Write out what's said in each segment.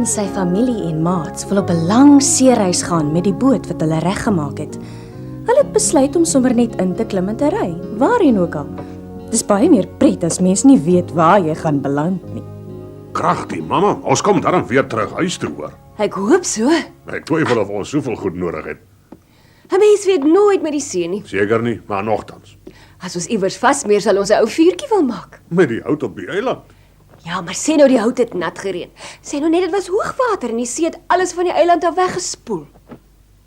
sy familie en maats wil op 'n lang seereis gaan met die boot wat hulle reggemaak het. Hulle het besluit om sommer net in te klim en te ry, waarheen ook al. Dis baie meer pret as mens nie weet waar jy gaan beland nie. Kragtig, mamma. Ons kom dan weer terug huis toe, hoor. Ek hoop so. Ek twyfel of ons soveel goed nodig het. 'n Mens weet nooit met die see nie. Seker nie, maar nogtans. As ons iewers vasmeer sal ons 'n ou vuurtjie wil maak. Met die hout op die eiland. Ja, maar sê nou die hout het nat gereën. Sê nou net dit was hoogwater en die see het alles van die eiland af weggespoel.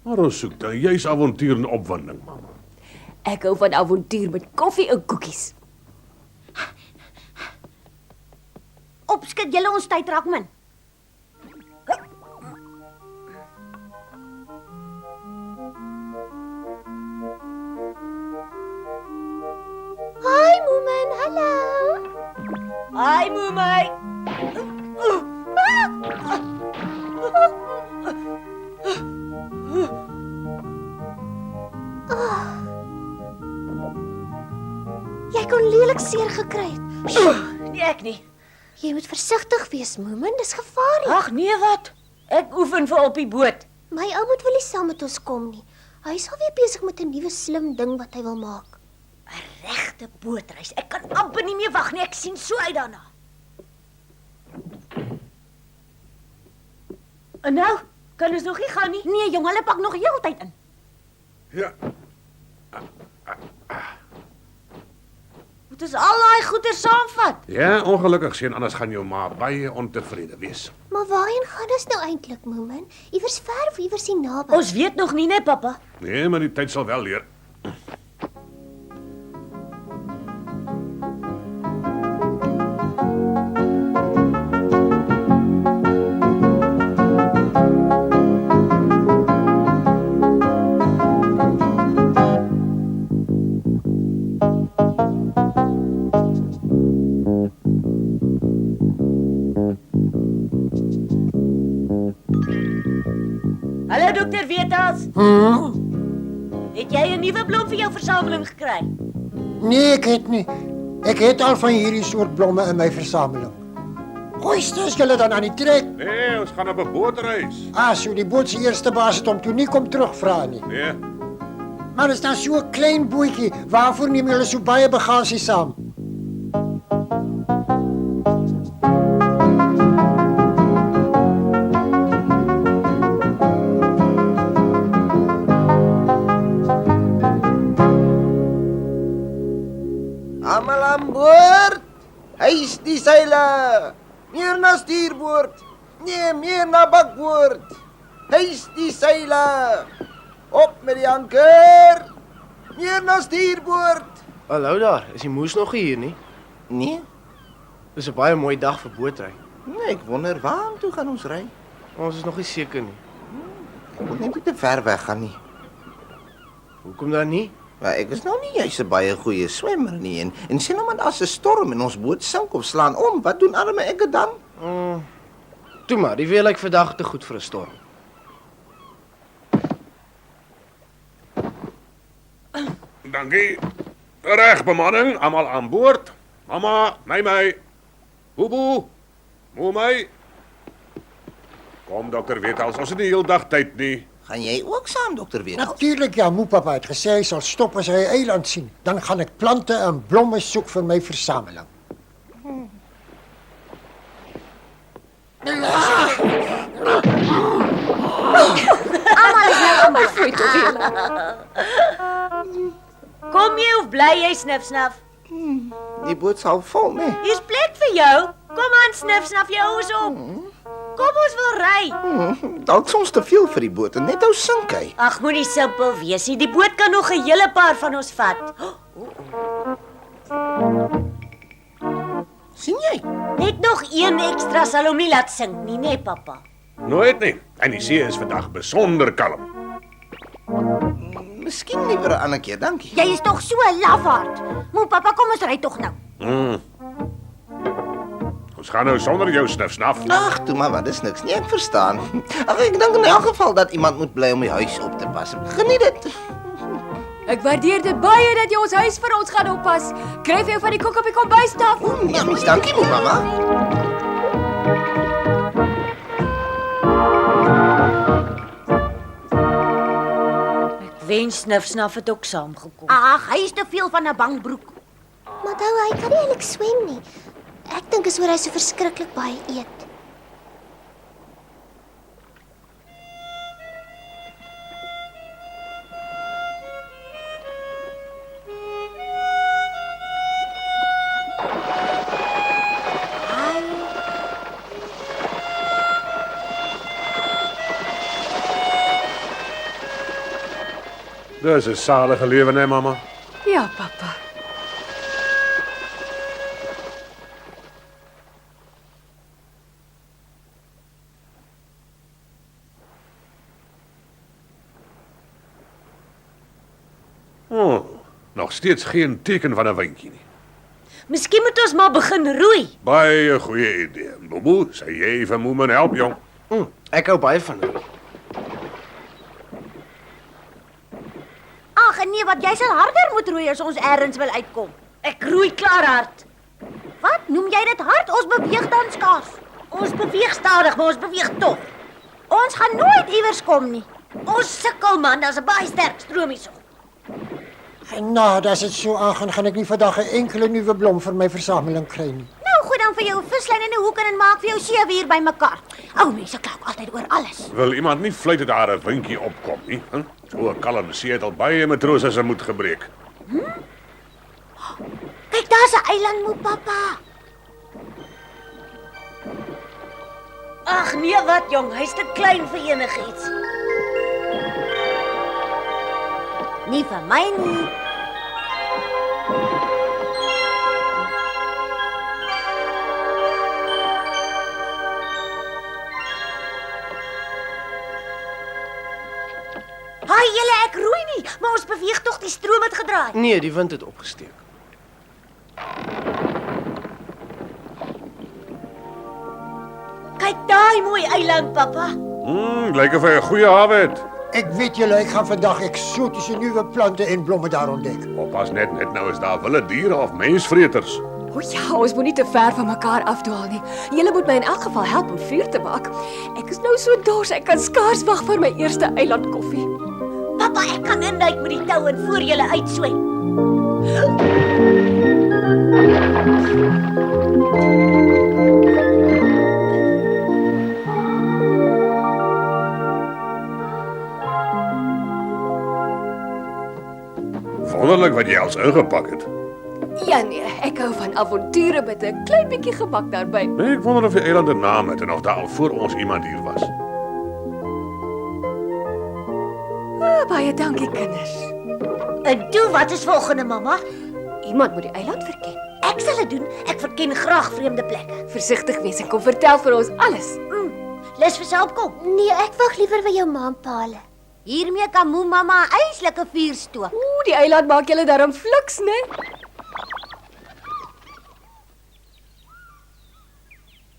Maar ons soek dan juis avontuur en opwinding, mamma. Ek hou van avontuur met koffie en koekies. Opskit julle ons tyd raak min. Hi Mooman, hallo. Hi, Moemai. Jy kon lelik seer gekry het. Nee, ek nie. Jy moet versigtig wees, Mooman, dis gevaarlik. Ag nee, wat? Ek oefen vir op die boot. My ou moet wil nie saam met ons kom nie. Hy is alweer besig met 'n nuwe slim ding wat hy wil maak. 'n Regte bootreis. Ek kan amper nie meer wag nie. Ek sien so uit daarna. En nou, kan ons nog nie gaan nie? Nee, jong, hulle pak nog heeltyd in. Ja, Moet ons al daai goeder saamvat? ja, ongelukkig sien, anders gaan jou ma baie ontevrede wees. Maar waarheen gaan ons nou eintlik, Mooman? Iewers ver of iewers hier naby? Ons weet nog nie, né, pappa? Nee, maar die tyd sal wel leer. Hallo dokter Wetals. Het jy 'n nuwe blom vir jou versameling gekry? Nee, ek het nie. Ek het al van hierdie soort blomme in my versameling. Gooi stes julle dan aan die trek. Nee, ons gaan op 'n bootreis. So die boot se eerste baas het hom toe nie kom terugvra nie. Nee, Maar dit is dan so 'n klein bootjie. Waarvoor neem julle so baie bagasie saam? Almal aan boord. Hys die seile. Meer na stuurboord. Nee, meer na bakboord. Hys die seile. Op met die anker. Meer na stuurboord. Hallo daar, is die moes nog hier nie? Nee, Dis 'n baie mooi dag vir bootry. nee, ek wonder waartoe gaan ons ry? Ons is nog nie seker nie. Ek wil net nie te ver weg gaan nie. Hoekom dan nie? Maar ek is nou nie juis 'n baie goeie swemmer nie en sien nou maar as 'n storm en ons boot sink of slaan om, wat doen arme ek dan? Toe maar, die weer lyk vandag te goed vir 'n storm. dankie. Reg bemanning, almal aan boord. Mamma, my. Boeboe, Moemai. Kom dokter Wetals, ons het nie heel dag tyd nie. Gaan jy ook saam, dokter Wetals? Natuurlik ja, moepapa het gesê hy sal stop as hy 'n eiland sien. Dan gaan ek plante en blomme soek vir my versameling. Kom jy of bly jy snif snaf? Die boot sal vol, nee. Hier's plek vir jou. Kom aan snif snaf jou is op. Kom ons wil ry. Dalk soms te veel vir die boot en net ou sink hy. Ag, moenie simpel wees nie. Die boot kan nog 'n hele paar van ons vat. Sien jy? Net nog een ekstra sal hom nie laat sink nie, né, pappa? Nooit nie. En die see is vandag besonder kalm. Miskien liewer 'n ander keer, dankie. Jy is tog so 'n lafaard. Papa, kom ons ry tog nou. Ons gaan nou sonder jou snif-snaf. Ag, toe maar, wat is niks nie, ek verstaan. Ag, ek dink in elk geval dat iemand moet bly om die huis op te pas. Geniet dit. Ek waardeer dit baie dat jy ons huis vir ons gaan oppas. Kry vir jou van die koek op die kombuistafel. Ja, mis dankie, mamma. wens Snif het ook saamgekom. Ag, hy is te veel van 'n bangbroek. Maar nou, hy kan nie eintlik swem nie. Ek dink is oor hy so verskriklik baie eet. Dis 'n salige lewe, né, mamma? Ja, pappa. Oh, nog steeds geen teken van 'n windjie nie. Miskien moet ons maar begin roei. Baie goeie idee. Bobo, sê jy vir Moeman help, jong. Ek hou baie van hom. Ag nee, wat jy sal harder moet roei as ons ergens wil uitkom. Ek roei klaar hard. Wat noem jy dit hard? Ons beweeg dan skaars. Ons beweeg stadig, maar ons beweeg tog. Ons gaan nooit iewers kom nie. Ons sukkel man, daar's 'n baie sterk stroom hierso. En nou, as dit so aangaan, gaan ek nie vandag 'n enkele nuwe blom vir my versameling kry nie. Nou, gooi dan vir jou 'n vislyn in 'n hoek en maak vir jou 7 uur bymekaar. Ou mense kla altyd oor alles. Wil iemand nie fluit dat daar 'n windjie opkom nie? Hm? So 'n kalme see het al baie matrose se moed gebreek. Kyk, daar's 'n eilandmoe, pappa. Ag nee, wat jong, hy's te klein vir enigiets. Nie vir my nie. Haai julle, ek roei nie, maar ons beweeg tog, die stroom het gedraai. Nee, die wind het opgesteek. Kyk daai mooi eiland, pappa. Lyk of hy 'n goeie hawe het. Ek weet julle, ek gaan vandag eksotiese nuwe plante en blomme daar ontdek. Oppas net nou is daar wilde diere of mensvreters. O ja, ons moet nie te ver van mekaar afdwaal nie. Julle moet my in elk geval help om vuur te maak. Ek is nou so dors, ek kan skaars wag vir my eerste eilandkoffie. Pappa, ek kan induik met die tou en voor julle uitswem. Wonderlik wat jy als ingepak het. Ja nee, ek hou van avonture met 'n klein bietjie gemak daarbey. Nee, ek wonder of die eiland 'n naam het en of daar al voor ons iemand hier was. Baie dankie, kinders. En toe, wat is volgende, mamma? Iemand moet die eiland verken. Ek sal dit doen. Ek verken graag vreemde plekke. Versigtig wees en kom vertel vir ons alles. Lus vir self kom. Nee, ek wag liewer by jou ma en pa hulle. Hiermee kan moe mamma 'n eislike vuur stook. Die eiland maak julle darm fliks, né?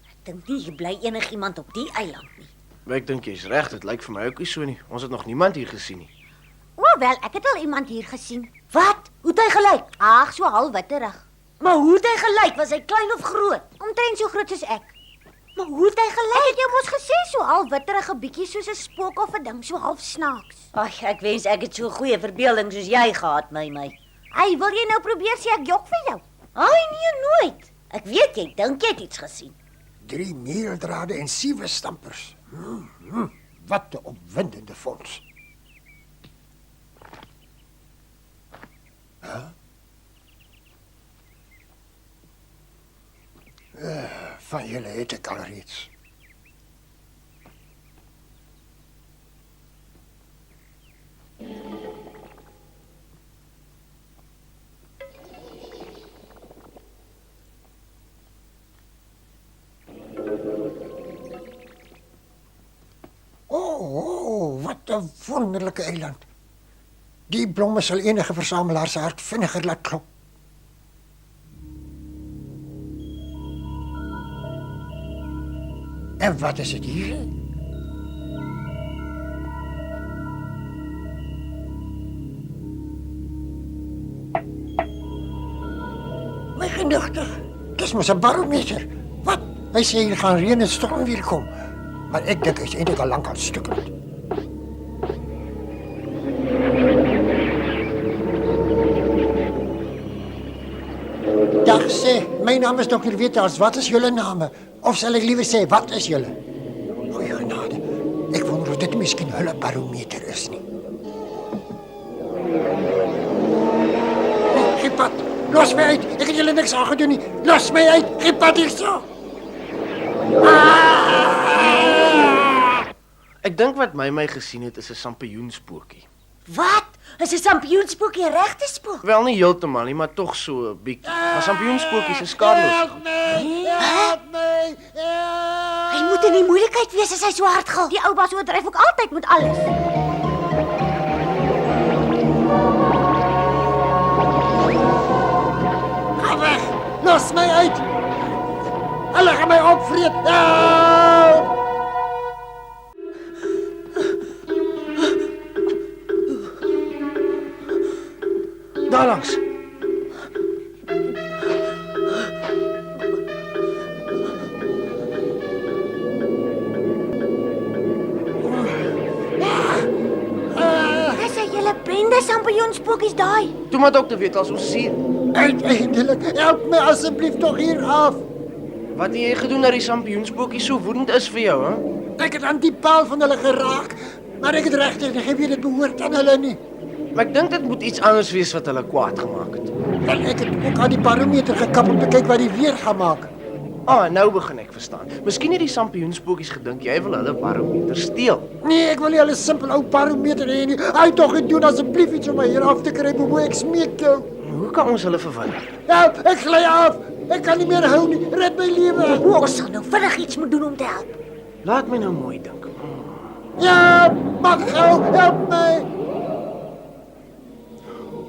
Ek dink nie hier bly enigiemand op die eiland nie. Ek dink jy's reg, dit lyk vir my ook nie so nie. Ons het nog niemand hier gesien nie. O, wel, ek het al iemand hier gesien. Wat? Hoe het hy gelyk? Ag, so halwitterig. Maar hoe het hy gelyk? Was hy klein of groot? Omtrent so groot soos ek. Maar hoe het hy Ek gelyk? het jou mos gesê so halwitterige bietjie soos 'n spook of 'n ding, so half snaaks. Ag, ek wens ek het so 'n goeie verbeelding soos jy gehad, my. Hey, wil jy nou probeer sê ek jok vir jou? Ai nee, nooit. Ek weet jy dink jy het iets gesien. 3 meeldrade en 7 stampers. Wat 'n opwindende fonds. Van julle het ek al reeds. Oh, wat 'n wonderlike eiland. Die blomme sal enige versamelaar se hart vinniger laat klop. En wat is dit hier? My genigtig, dis mos 'n barometer. Wat? Hy sê hier gaan reën en storm weer kom. Maar ek dink hy's eintlik al lank aan stukkend. Ag sê, my naam is Dr. Weters. Wat is julle name? Of sal ek liewer sê, wat is julle? Goeie genade. Ek wonder of dit miskien hulle barometer is nie. Gee pad. Los my uit. Ek het julle niks aangedoen nie. Los my uit. Gee pad hierso. Ek dink wat my gesien het is 'n sampioenspootjie. Wat? Is 'n sampioenspootjie 'n regte spook? Wel nie heeltemal nie, maar tog so 'n bietjie. Maar sampioenspootjies is skadeloos. Help my. Hy moet in die moeilikheid wees as hy so hard gil. Die ou baas oordryf ook altyd met alles. Ga weg. Los my uit. Hulle gaan my opvreet. Help! Daar langs. Dis 'n hele bende sampioenspootjies daai. Toe maar dokter weet as ons sien. Uiteindelik. Help my asseblief tog hier af. Wat het jy gedoen dat die sampioenspootjie so woedend is vir jou, hè? Ek het aan die paal van hulle geraak, maar ek het regtig nie geweet dit behoort aan hulle nie. Maar ek dink dit moet iets anders wees wat hulle kwaad gemaak het. Wel, ek het ook aan die barometer gekap om te kyk wat die weer gaan maak. Nou begin ek verstaan. Miskien het die sampioenspootjies gedink jy wil hulle barometer steel. Nee, ek wil nie hulle simpel ou barometer hê nie. Hy tog gedoen asseblief iets om my hier af te kry, Bobo, ek smeek jou. Hoe kan ons hulle verwyder? Help, ek gly af. Ek kan nie meer hou nie. Red my lewe. Ons sal nou vinnig iets moet doen om te help. Laat my nou mooi dink. Ja, maak gou, help my.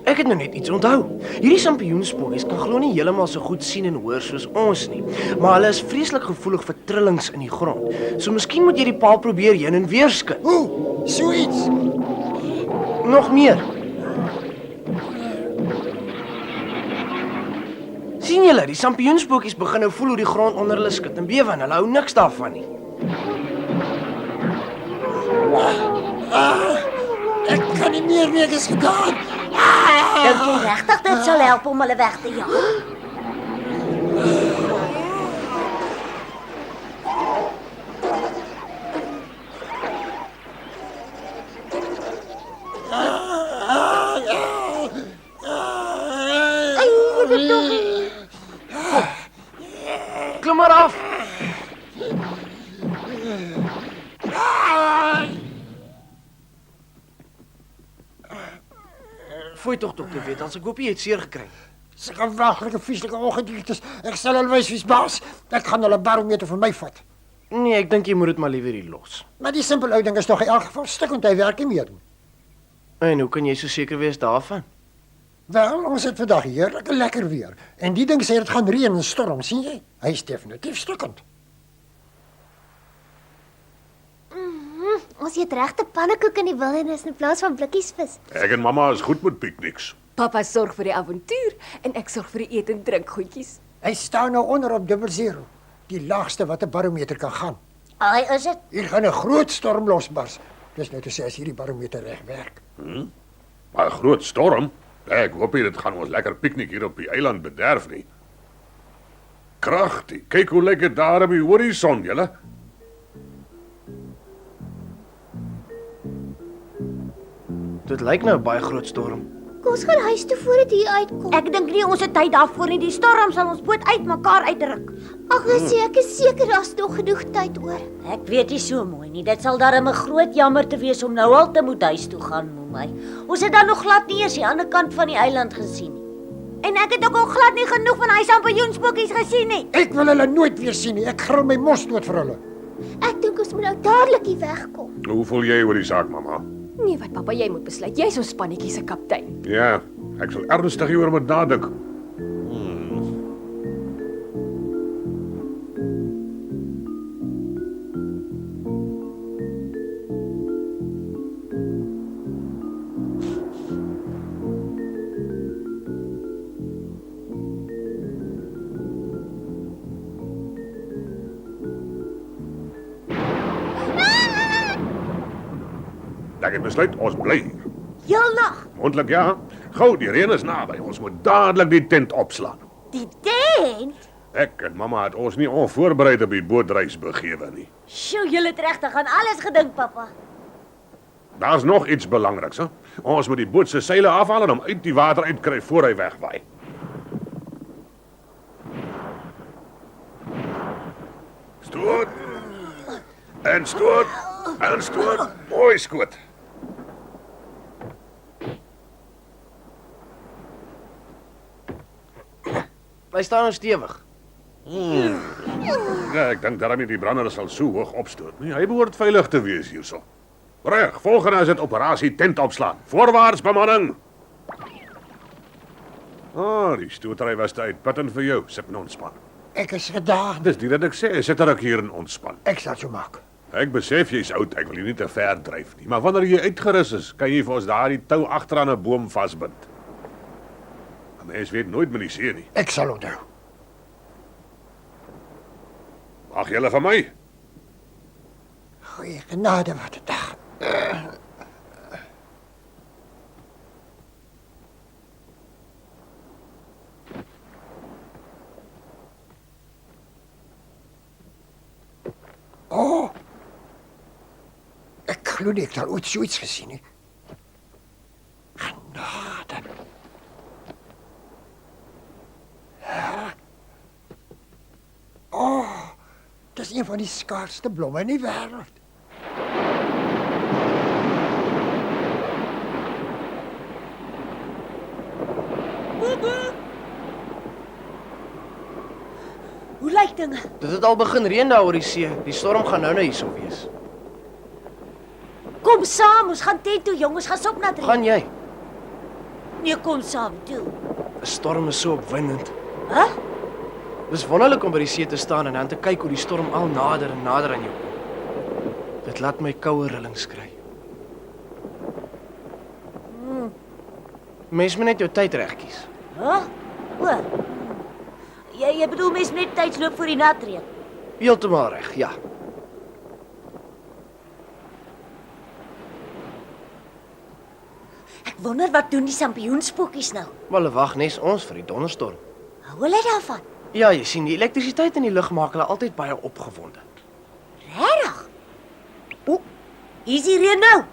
Ek het nou net iets onthou. Hierdie sampioenspootjies kan glo nie heeltemal so goed sien en hoor soos ons nie, maar hulle is vreeslik gevoelig vir trillings in die grond. So miskien moet jy die paal probeer heen en weer skud. Hoe? So iets. Nog meer. Sien julle, die sampioenspootjies begin nou voel hoe die grond onder hulle skud en bewe en hulle hou niks daarvan nie. Ek kan nie meer nie, ek is gedaan. Dink jy regtig dit sal help om hulle weg te jaag? Klim maar af. Fooi tog dokter weet, as ek hoop jy het seer gekry. Dis 'n waglike vieslike ongedierte. Ek sal hulle wys wie's baas. Ek gaan hulle barometer vir my vat. Nee, ek dink jy moet dit maar liewer hier los. Maar die simpel ou ding is tog in elk geval stuk want hy werk nie meer nie. En hoe kan jy so seker wees daarvan? Wel, ons het vandag heerlike lekker weer. En die ding sê dit gaan reën en storm, sien jy? Hy is definitief stukkend. Ons eet regte pannekoek in die wildernis in plaas van blikkies vis. Ek en mamma is goed met pikniks. Papa sorg vir die avontuur en ek sorg vir die eet en drink goedjies. Hy staan nou onder op 00, die laagste wat 'n barometer kan gaan. Ai, is dit? Hier gaan 'n groot storm losbars. Dis nou te sê as hierdie barometer reg werk. Maar 'n groot storm? Ek hoop nie dit gaan ons lekker piknik hier op die eiland bederf nie. Kragtig. Kyk hoe lyk dit daar op die horison, julle. Dit lyk nou 'n baie groot storm. Kom ons gaan huis toe voor dit hier uitkom. Ek dink nie ons het tyd daarvoor nie. Die storm sal ons boot uitmekaar uitruk. Ag, ek is seker daar's nog genoeg tyd oor. Ek weet nie so mooi nie. Dit sal darem 'n groot jammer te wees om nou al te moet huis toe gaan, my. Ons het dan nog glad nie eens die ander kant van die eiland gesien nie. En ek het ook al glad nie genoeg van hy sampioenspootjies gesien nie. Ek wil hulle nooit weer sien nie. Ek gril my mos dood vir hulle. Ek dink ons moet nou dadelik hier wegkom. Hoe voel jy oor die saak, mamma? Nee, wat pappa, jy moet besluit. Jy's ons spannetjie se kaptein. Ja, ek sal ernstig hieroor moet nadink. Ek het besluit ons bly hier. Heel nag. Moontlik ja. Gou, die reën is naby. Ons moet dadelik die tent opslaan. Die tent? Ek en mamma het ons nie onvoorbereid op die bootreis begewe nie. Sjoe, julle het regtig aan alles gedink, pappa. Daar's nog iets belangriks, hè? Ons moet die boot se seile afhaal en hom uit die water uitkry voor hy wegwaai. Stoot. En stoot. En stoot. Mooi skoot. Hy staan nou stewig. Ja, ek dink daarmee die brander sal so hoog opstoot. Nee, hy behoort veilig te wees hierso. Reg, volgende is dit operasie tent opslaan. Voorwaarts bemanning. Die stootry was te uitputtend vir jou. Sit en ontspan. Ek is gedaan. Dis nie dat ek sê, sit er hier en ontspan. Ek sal so maak. Ek besef jy's oud, ek wil jy nie te ver dryf nie. Maar wanneer jy uitgerus is, kan jy vir ons daardie tou agteraan 'n boom vasbind. 'n Mens weet nooit met die see nie. Ek sal onthou. Wag julle vir my. Goeie genade, wat 'n dag. Ek glo nie ek het al ooit so iets gesien nie. Genade. Dis een van die skaarsste blomme in die wêreld. Hoe lyk dinge? Dit het al begin reën daar oor die see. Die storm gaan nou hierso wees. Kom saam, ons gaan tent toe, jongens, gaan sop na drie. Gaan jy? Nee, kom saam toe. 'n Storm is so opwindend. Hæ? Dis wonderlik om by die see te staan en dan te kyk hoe die storm al nader en nader aan jou kom. Dit laat my koue rillings kry. Mens moet net jou tyd reg kies. Hæ? O. Jy bedoel mens moet net tydsloop vir die natreën. Heeltemal reg, ja. Ek wonder wat doen die sampioenspokies nou? Maar hulle wag nes ons vir die donderstorm. Hou hulle daarvan? Ja, jy sien, die elektrisiteit in die lug maak hulle altyd baie opgewonde. Regtig? O, is die reën nou?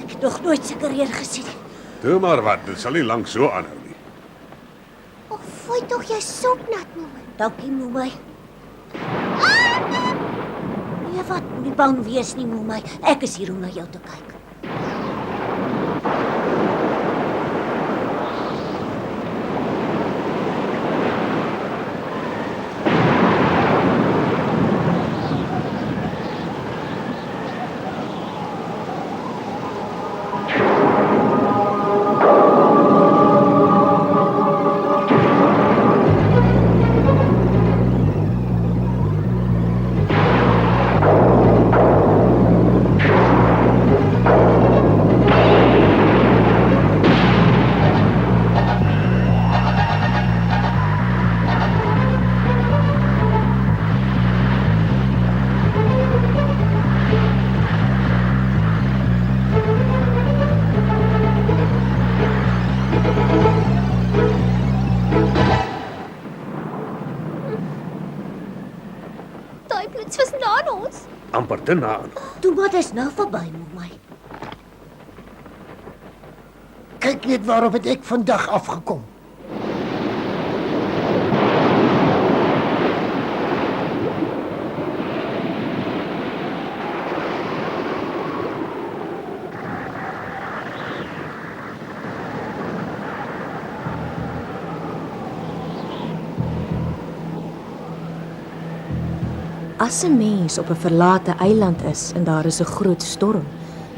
Ek het nog nooit sulke reën gesien nie. Toe maar wat, dit sal nie lank so aanhou nie. Fooi tog jy sopnat, mamma. Dankie, Momai. Nee, wat? Moenie bang wees nie, Momai. Ek is hier om na jou te kyk. Daai blits was na ons. Amper te na. Toe maar dis nou verby, Momai. Kyk net waarop het ek vandag afgekom. As 'n mens op 'n verlate eiland is en daar is 'n groot storm,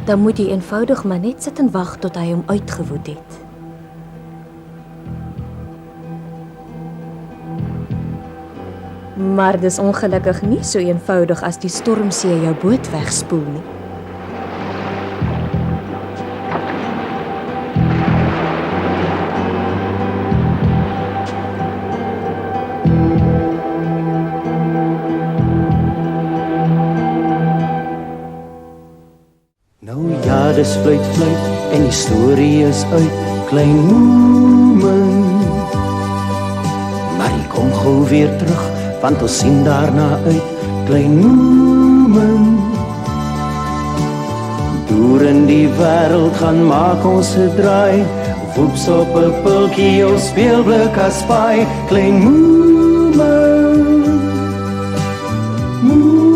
dan moet jy eenvoudig maar net sit en wag tot hy hom uitgewoed het. Maar dis ongelukkig nie so eenvoudig as die stormsee jou boot wegspoel nie. Nou ja, dis fluit en die storie is uit, klein Moomin. Maar hy kom gou weer terug, want ons sien daarna uit, klein Moomin. Deur in die wêreld gaan maak ons 'n draai, woeps op 'n pultjie of speelblik as paai, klein Moomin. Moomin.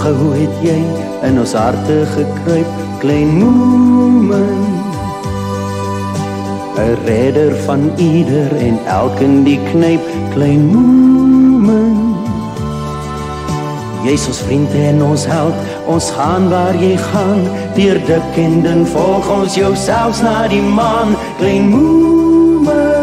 Gou het jy in ons harte gekruip, klein Moomin. 'n redder van ieder en elkeen die knyp, klein Moomin. Jy's ons vriend en ons held, ons gaan waar jy gaan, deur dik en dun volg ons jou selfs na die maan, klein Moomin.